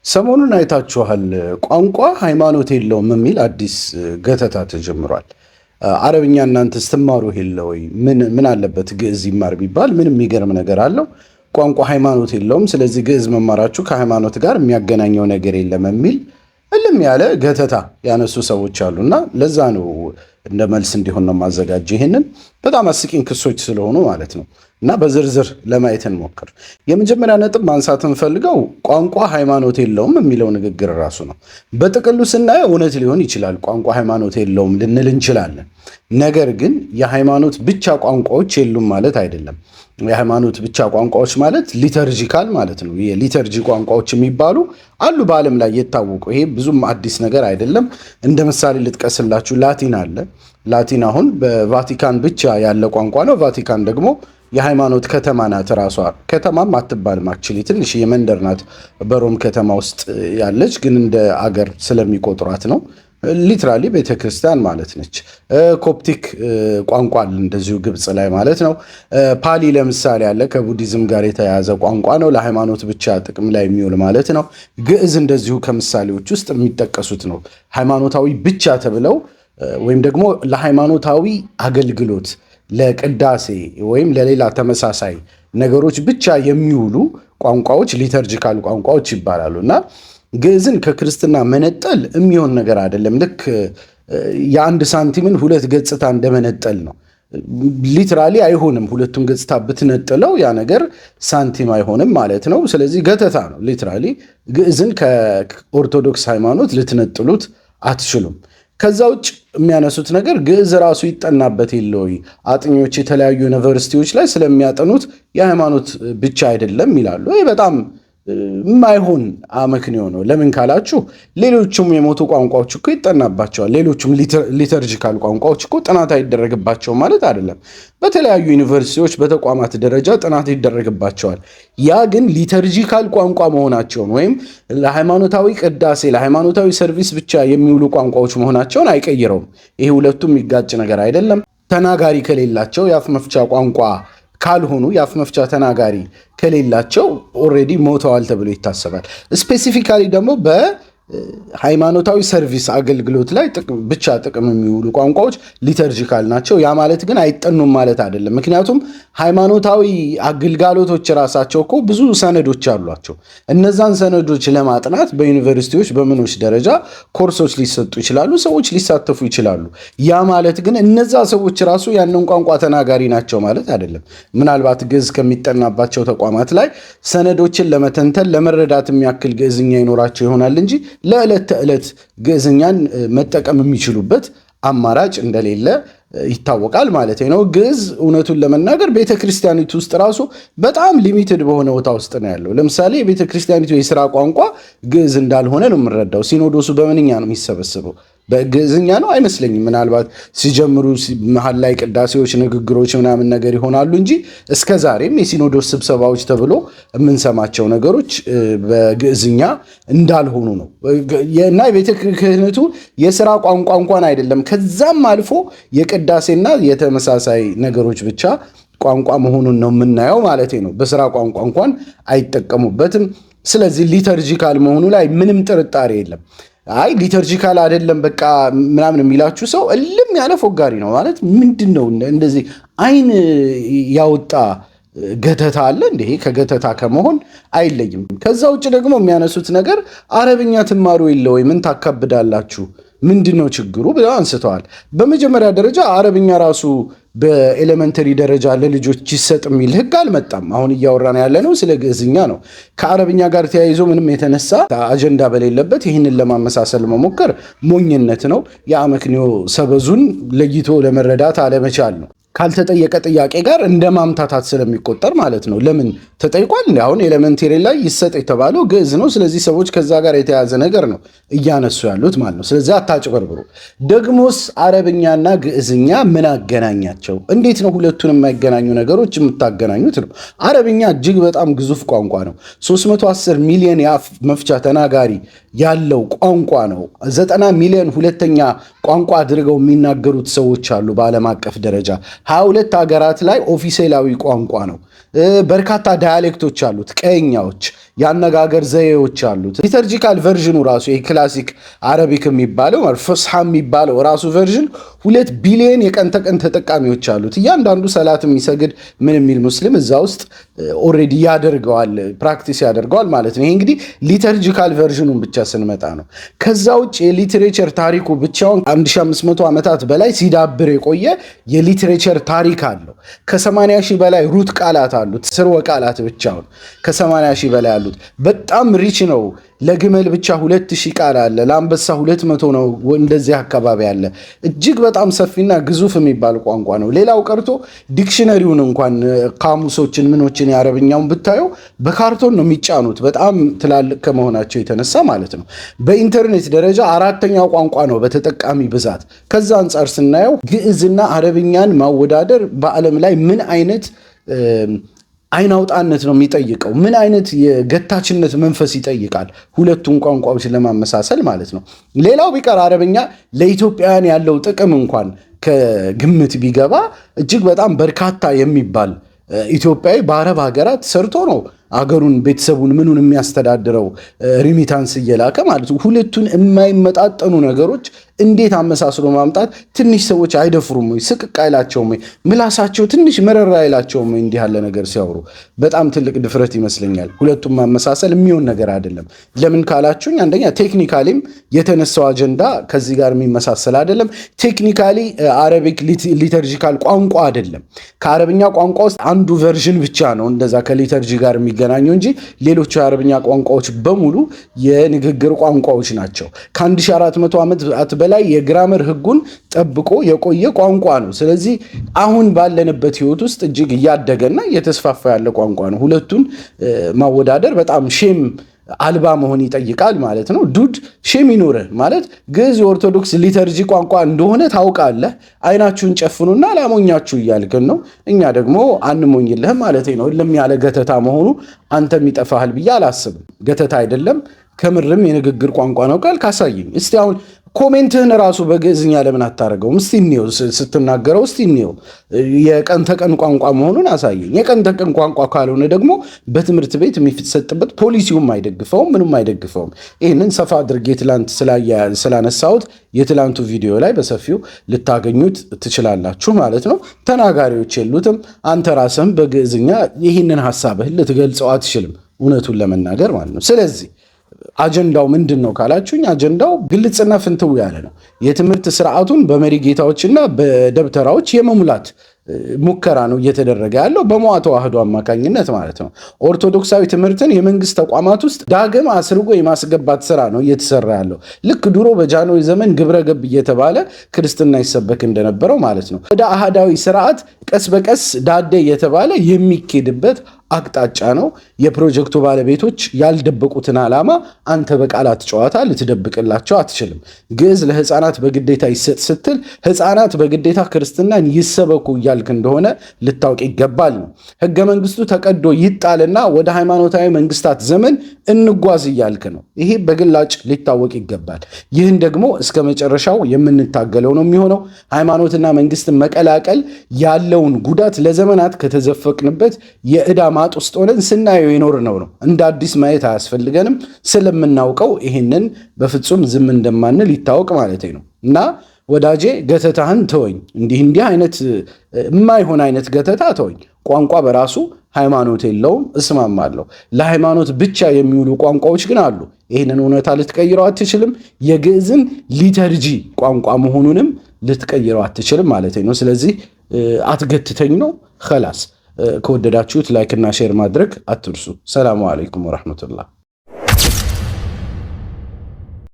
ሰሞኑን አይታችኋል። ቋንቋ ሃይማኖት የለውም የሚል አዲስ ገተታ ተጀምሯል። አረብኛ እናንተ ስትማሩ የለ ወይ? ምን አለበት ግዕዝ ይማር ቢባል ምን የሚገርም ነገር አለው? ቋንቋ ሃይማኖት የለውም፣ ስለዚህ ግዕዝ መማራችሁ ከሃይማኖት ጋር የሚያገናኘው ነገር የለም የሚል እልም ያለ ገተታ ያነሱ ሰዎች አሉና ለዛ ነው እንደ መልስ እንዲሆን ነው ማዘጋጀ። ይሄንን በጣም አስቂኝ ክሶች ስለሆኑ ማለት ነው እና በዝርዝር ለማየት እንሞክር። የመጀመሪያ ነጥብ ማንሳት እንፈልገው ቋንቋ ሃይማኖት የለውም የሚለው ንግግር ራሱ ነው። በጥቅሉ ስናየው እውነት ሊሆን ይችላል፣ ቋንቋ ሃይማኖት የለውም ልንል እንችላለን። ነገር ግን የሃይማኖት ብቻ ቋንቋዎች የሉም ማለት አይደለም። የሃይማኖት ብቻ ቋንቋዎች ማለት ሊተርጂካል ማለት ነው። የሊተርጂ ቋንቋዎች የሚባሉ አሉ በዓለም ላይ የታወቁ። ይሄ ብዙም አዲስ ነገር አይደለም። እንደ ምሳሌ ልጥቀስላችሁ፣ ላቲን አለ። ላቲን አሁን በቫቲካን ብቻ ያለ ቋንቋ ነው። ቫቲካን ደግሞ የሃይማኖት ከተማ ናት። ራሷ ከተማም አትባልም፣ አክቹዋሊ ትንሽ የመንደር ናት በሮም ከተማ ውስጥ ያለች፣ ግን እንደ አገር ስለሚቆጥሯት ነው። ሊትራሊ ቤተክርስቲያን ማለት ነች። ኮፕቲክ ቋንቋ አለ እንደዚሁ ግብፅ ላይ ማለት ነው። ፓሊ ለምሳሌ አለ፣ ከቡዲዝም ጋር የተያያዘ ቋንቋ ነው። ለሃይማኖት ብቻ ጥቅም ላይ የሚውል ማለት ነው። ግዕዝ እንደዚሁ ከምሳሌዎች ውስጥ የሚጠቀሱት ነው። ሃይማኖታዊ ብቻ ተብለው ወይም ደግሞ ለሃይማኖታዊ አገልግሎት ለቅዳሴ ወይም ለሌላ ተመሳሳይ ነገሮች ብቻ የሚውሉ ቋንቋዎች ሊተርጂካል ቋንቋዎች ይባላሉ እና ግዕዝን ከክርስትና መነጠል የሚሆን ነገር አይደለም። ልክ የአንድ ሳንቲምን ሁለት ገጽታ እንደመነጠል ነው። ሊትራሊ አይሆንም። ሁለቱም ገጽታ ብትነጥለው ያ ነገር ሳንቲም አይሆንም ማለት ነው። ስለዚህ ገተታ ነው። ሊትራሊ ግዕዝን ከኦርቶዶክስ ሃይማኖት ልትነጥሉት አትችሉም። ከዛ ውጭ የሚያነሱት ነገር ግዕዝ ራሱ ይጠናበት የለ ወይ? አጥኞች የተለያዩ ዩኒቨርሲቲዎች ላይ ስለሚያጠኑት የሃይማኖት ብቻ አይደለም ይላሉ። ይህ በጣም የማይሆን አመክንዮ ነው። ለምን ካላችሁ ሌሎቹም የሞቱ ቋንቋዎች እኮ ይጠናባቸዋል። ሌሎቹም ሊተርጂካል ቋንቋዎች እኮ ጥናት አይደረግባቸውም ማለት አይደለም። በተለያዩ ዩኒቨርሲቲዎች በተቋማት ደረጃ ጥናት ይደረግባቸዋል። ያ ግን ሊተርጂካል ቋንቋ መሆናቸውን ወይም ለሃይማኖታዊ ቅዳሴ ለሃይማኖታዊ ሰርቪስ ብቻ የሚውሉ ቋንቋዎች መሆናቸውን አይቀይረውም። ይሄ ሁለቱም የሚጋጭ ነገር አይደለም። ተናጋሪ ከሌላቸው የአፍ መፍቻ ቋንቋ ካልሆኑ የአፍ መፍቻ ተናጋሪ ከሌላቸው ኦልሬዲ ሞተዋል ተብሎ ይታሰባል። ስፔሲፊካሊ ደግሞ በሃይማኖታዊ ሰርቪስ አገልግሎት ላይ ብቻ ጥቅም የሚውሉ ቋንቋዎች ሊተርጂካል ናቸው። ያ ማለት ግን አይጠኑም ማለት አይደለም። ምክንያቱም ሃይማኖታዊ አገልጋሎቶች ራሳቸው እኮ ብዙ ሰነዶች አሏቸው። እነዛን ሰነዶች ለማጥናት በዩኒቨርሲቲዎች በምኖች ደረጃ ኮርሶች ሊሰጡ ይችላሉ፣ ሰዎች ሊሳተፉ ይችላሉ። ያ ማለት ግን እነዛ ሰዎች ራሱ ያንን ቋንቋ ተናጋሪ ናቸው ማለት አይደለም። ምናልባት ግዕዝ ከሚጠናባቸው ተቋማት ላይ ሰነዶችን ለመተንተን ለመረዳት የሚያክል ግዕዝኛ ይኖራቸው ይሆናል እንጂ ለዕለት ተዕለት ግዕዝኛን መጠቀም የሚችሉበት አማራጭ እንደሌለ ይታወቃል ማለት ነው። ግዕዝ እውነቱን ለመናገር ቤተክርስቲያኒቱ ውስጥ ራሱ በጣም ሊሚትድ በሆነ ቦታ ውስጥ ነው ያለው። ለምሳሌ የቤተክርስቲያኒቱ የሥራ ቋንቋ ግዕዝ እንዳልሆነ ነው የምንረዳው። ሲኖዶሱ በምንኛ ነው የሚሰበስበው? በግዕዝኛ ነው አይመስለኝም። ምናልባት ሲጀምሩ መሀል ላይ ቅዳሴዎች፣ ንግግሮች ምናምን ነገር ይሆናሉ እንጂ እስከ ዛሬም የሲኖዶስ ስብሰባዎች ተብሎ የምንሰማቸው ነገሮች በግዕዝኛ እንዳልሆኑ ነው እና የቤተ ክህነቱ የሥራ ቋንቋ እንኳን አይደለም፣ ከዛም አልፎ የቅዳሴና የተመሳሳይ ነገሮች ብቻ ቋንቋ መሆኑን ነው የምናየው ማለት ነው። በሥራ ቋንቋ እንኳን አይጠቀሙበትም። ስለዚህ ሊተርጂካል መሆኑ ላይ ምንም ጥርጣሬ የለም። አይ ሊተርጂካል አይደለም በቃ ምናምን የሚላችሁ ሰው እልም ያለ ፎጋሪ ነው ማለት ምንድን ነው? እንደዚህ አይን ያወጣ ገተታ አለ እንዴ? ከገተታ ከመሆን አይለይም። ከዛ ውጭ ደግሞ የሚያነሱት ነገር አረብኛ ትማሩ የለ ወይ? ምን ታካብዳላችሁ? ምንድን ነው ችግሩ ብለው አንስተዋል። በመጀመሪያ ደረጃ አረብኛ ራሱ በኤሌመንተሪ ደረጃ ለልጆች ይሰጥ የሚል ሕግ አልመጣም። አሁን እያወራን ያለ ነው ስለ ግዕዝኛ ነው። ከአረብኛ ጋር ተያይዞ ምንም የተነሳ አጀንዳ በሌለበት ይህንን ለማመሳሰል መሞከር ሞኝነት ነው። የአመክንዮ ሰበዙን ለይቶ ለመረዳት አለመቻል ነው። ካልተጠየቀ ጥያቄ ጋር እንደ ማምታታት ስለሚቆጠር ማለት ነው። ለምን ተጠይቋል? አሁን ኤሌመንቴሪ ላይ ይሰጥ የተባለው ግዕዝ ነው። ስለዚህ ሰዎች ከዛ ጋር የተያዘ ነገር ነው እያነሱ ያሉት ማለት ነው። ስለዚህ አታጭበርብሩ። ደግሞስ አረብኛና ግዕዝኛ ምን አገናኛቸው? እንዴት ነው ሁለቱን የማይገናኙ ነገሮች የምታገናኙት ነው? አረብኛ እጅግ በጣም ግዙፍ ቋንቋ ነው። 310 ሚሊዮን የአፍ መፍቻ ተናጋሪ ያለው ቋንቋ ነው። 90 ሚሊዮን ሁለተኛ ቋንቋ አድርገው የሚናገሩት ሰዎች አሉ በዓለም አቀፍ ደረጃ። 22 ሀገራት ላይ ኦፊሴላዊ ቋንቋ ነው። በርካታ ዳያሌክቶች አሉት፣ ቀኛዎች። የአነጋገር ዘዬዎች አሉት። ሊተርጂካል ቨርዥኑ ራሱ የክላሲክ አረቢክ የሚባለው ፉስሓ የሚባለው ራሱ ቨርዥን 2 ቢሊዮን የቀን ተቀን ተጠቃሚዎች አሉት። እያንዳንዱ ሰላት የሚሰግድ ምን የሚል ሙስሊም እዛ ውስጥ ኦልሬዲ ያደርገዋል፣ ፕራክቲስ ያደርገዋል ማለት ነው። ይሄ እንግዲህ ሊተርጂካል ቨርዥኑን ብቻ ስንመጣ ነው። ከዛ ውጭ የሊትሬቸር ታሪኩ ብቻውን 1500 ዓመታት በላይ ሲዳብር የቆየ የሊትሬቸር ታሪክ አለው። ከ80 ሺህ በላይ ሩት ቃላት አሉት፣ ስርወ ቃላት ብቻውን ከ80 ሺህ በላይ አሉት። በጣም ሪች ነው። ለግመል ብቻ 2000 ቃል አለ፣ ለአንበሳ 200 ነው። እንደዚህ አካባቢ አለ። እጅግ በጣም ሰፊና ግዙፍ የሚባል ቋንቋ ነው። ሌላው ቀርቶ ዲክሽነሪውን እንኳን ካሙሶችን ምኖችን የአረብኛውን ብታየው በካርቶን ነው የሚጫኑት፣ በጣም ትላልቅ ከመሆናቸው የተነሳ ማለት ነው። በኢንተርኔት ደረጃ 4ኛው ቋንቋ ነው በተጠቃሚ ብዛት። ከዛ አንጻር ስናየው ግዕዝና አረብኛን ማወዳደር በዓለም ላይ ምን አይነት አይናውጣነት ነው የሚጠይቀው? ምን አይነት የገታችነት መንፈስ ይጠይቃል? ሁለቱን ቋንቋዎች ለማመሳሰል ማለት ነው። ሌላው ቢቀር አረብኛ ለኢትዮጵያውያን ያለው ጥቅም እንኳን ከግምት ቢገባ እጅግ በጣም በርካታ የሚባል ኢትዮጵያዊ በአረብ ሀገራት ሰርቶ ነው አገሩን ቤተሰቡን ምኑን የሚያስተዳድረው ሪሚታንስ እየላከ ማለት ነው። ሁለቱን የማይመጣጠኑ ነገሮች እንዴት አመሳስሎ ማምጣት ትንሽ ሰዎች አይደፍሩም ወይ? ስቅቅ አይላቸውም ወይ? ምላሳቸው ትንሽ መረራ አይላቸውም ወይ? እንዲህ ያለ ነገር ሲያወሩ በጣም ትልቅ ድፍረት ይመስለኛል። ሁለቱም ማመሳሰል የሚሆን ነገር አይደለም። ለምን ካላችሁኝ፣ አንደኛ ቴክኒካሊም የተነሳው አጀንዳ ከዚህ ጋር የሚመሳሰል አይደለም። ቴክኒካሊ አረቢክ ሊተርጂካል ቋንቋ አይደለም። ከአረብኛ ቋንቋ ውስጥ አንዱ ቨርዥን ብቻ ነው እንደዛ ከሊተርጂ ጋር የሚገናኙ እንጂ ሌሎቹ የአረብኛ ቋንቋዎች በሙሉ የንግግር ቋንቋዎች ናቸው። ከ1400 ዓመት በላይ የግራመር ሕጉን ጠብቆ የቆየ ቋንቋ ነው። ስለዚህ አሁን ባለንበት ህይወት ውስጥ እጅግ እያደገና እየተስፋፋ ያለ ቋንቋ ነው። ሁለቱን ማወዳደር በጣም ሼም አልባ መሆን ይጠይቃል ማለት ነው። ዱድ ሼም ይኖርህ ማለት ግዕዝ የኦርቶዶክስ ሊተርጂ ቋንቋ እንደሆነ ታውቃለህ። አይናችሁን ጨፍኑና ላሞኛችሁ እያልክን ነው። እኛ ደግሞ አንሞኝልህም ማለት ነው። እልም ያለ ገተታ መሆኑ አንተም ይጠፋሃል ብዬ አላስብም። ገተታ አይደለም፣ ከምርም የንግግር ቋንቋ ነው። ቃል ካሳየኝ እስቲ አሁን ኮሜንትህን ራሱ በግዕዝኛ ለምን አታደርገውም? እስቲ እንየው፣ ስትናገረው እስቲ እንየው። የቀን ተቀን ቋንቋ መሆኑን አሳየኝ። የቀን ተቀን ቋንቋ ካልሆነ ደግሞ በትምህርት ቤት የሚሰጥበት ፖሊሲውም አይደግፈውም፣ ምንም አይደግፈውም። ይህንን ሰፋ አድርጌ ትላንት ስላነሳሁት የትላንቱ ቪዲዮ ላይ በሰፊው ልታገኙት ትችላላችሁ ማለት ነው። ተናጋሪዎች የሉትም። አንተ ራስህም በግዕዝኛ ይህንን ሀሳብህን ልትገልጸው አትችልም፣ እውነቱን ለመናገር ማለት ነው። ስለዚህ አጀንዳው ምንድን ነው ካላችሁኝ፣ አጀንዳው ግልጽና ፍንትው ያለ ነው። የትምህርት ስርዓቱን በመሪ ጌታዎችና በደብተራዎች የመሙላት ሙከራ ነው እየተደረገ ያለው በመዋ ተዋህዶ አማካኝነት ማለት ነው። ኦርቶዶክሳዊ ትምህርትን የመንግስት ተቋማት ውስጥ ዳግም አስርጎ የማስገባት ስራ ነው እየተሰራ ያለው። ልክ ድሮ በጃንሆይ ዘመን ግብረ ገብ እየተባለ ክርስትና ይሰበክ እንደነበረው ማለት ነው። ወደ አሃዳዊ ስርዓት ቀስ በቀስ ዳዴ እየተባለ የሚኬድበት አቅጣጫ ነው። የፕሮጀክቱ ባለቤቶች ያልደበቁትን ዓላማ አንተ በቃላት ጨዋታ ልትደብቅላቸው አትችልም። ግዕዝ ለህፃናት በግዴታ ይሰጥ ስትል ህፃናት በግዴታ ክርስትናን ይሰበኩ እያልክ እንደሆነ ልታውቅ ይገባል ነው። ህገ መንግስቱ ተቀዶ ይጣልና ወደ ሃይማኖታዊ መንግስታት ዘመን እንጓዝ እያልክ ነው። ይሄ በግላጭ ሊታወቅ ይገባል። ይህን ደግሞ እስከ መጨረሻው የምንታገለው ነው የሚሆነው። ሃይማኖትና መንግስትን መቀላቀል ያለውን ጉዳት ለዘመናት ከተዘፈቅንበት የዕዳ ማጥ ውስጥ ሆነን ስናየው የኖርነው ነው። እንደ አዲስ ማየት አያስፈልገንም። ስለምናውቀው ይህንን በፍጹም ዝም እንደማንል ይታወቅ ማለት ነው። እና ወዳጄ ገተታህን ተወኝ። እንዲህ አይነት የማይሆን አይነት ገተታ ተወኝ። ቋንቋ በራሱ ሃይማኖት የለውም፣ እስማማለሁ። ለሃይማኖት ብቻ የሚውሉ ቋንቋዎች ግን አሉ። ይህንን እውነታ ልትቀይረው አትችልም። የግዕዝን ሊተርጂ ቋንቋ መሆኑንም ልትቀይረው አትችልም ማለት ነው። ስለዚህ አትገትተኝ ነው። ከላስ ከወደዳችሁት ላይክ እና ሼር ማድረግ አትርሱ። ሰላሙ አለይኩም ወራህመቱላህ።